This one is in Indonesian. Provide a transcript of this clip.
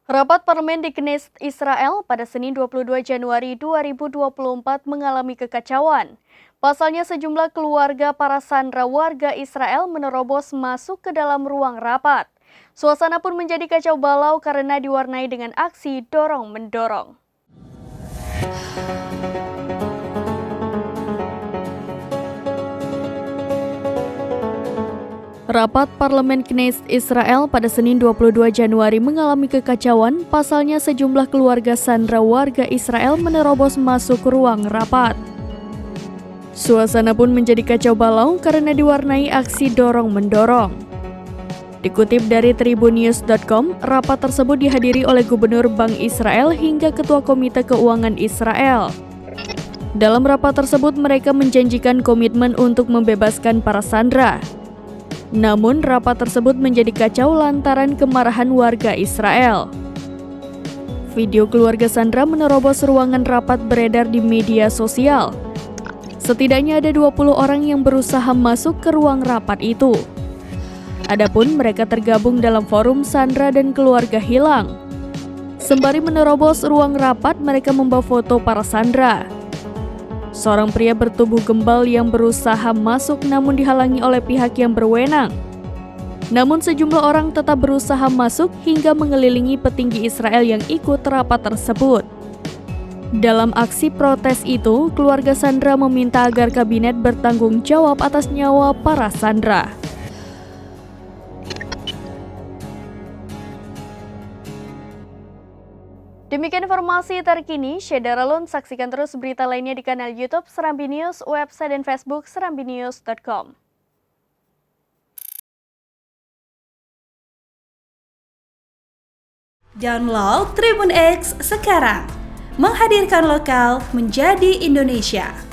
Rapat parlemen di Knesset Israel pada Senin 22 Januari 2024 mengalami kekacauan. Pasalnya sejumlah keluarga para sandera warga Israel menerobos masuk ke dalam ruang rapat. Suasana pun menjadi kacau balau karena diwarnai dengan aksi dorong-mendorong. Rapat Parlemen Knesset Israel pada Senin 22 Januari mengalami kekacauan, pasalnya sejumlah keluarga sandera warga Israel menerobos masuk ke ruang rapat. Suasana pun menjadi kacau balau karena diwarnai aksi dorong-mendorong. Dikutip dari tribunnews.com, rapat tersebut dihadiri oleh Gubernur Bank Israel hingga Ketua Komite Keuangan Israel. Dalam rapat tersebut mereka menjanjikan komitmen untuk membebaskan para sandera. Namun, rapat tersebut menjadi kacau lantaran kemarahan warga Israel. Video keluarga sandera menerobos ruangan rapat beredar di media sosial. Setidaknya ada 20 orang yang berusaha masuk ke ruang rapat itu. Adapun mereka tergabung dalam forum sandera dan keluarga hilang. Sembari menerobos ruang rapat, mereka membawa foto para sandera. Seorang pria bertubuh gembal yang berusaha masuk namun dihalangi oleh pihak yang berwenang. Namun sejumlah orang tetap berusaha masuk hingga mengelilingi petinggi Israel yang ikut rapat tersebut. Dalam aksi protes itu, keluarga sandera meminta agar kabinet bertanggung jawab atas nyawa para sandera. Demikian informasi terkini, Syederalun saksikan terus berita lainnya di kanal YouTube Serambi News, website dan Facebook serambinews.com. Download Tribun X sekarang, menghadirkan lokal menjadi Indonesia.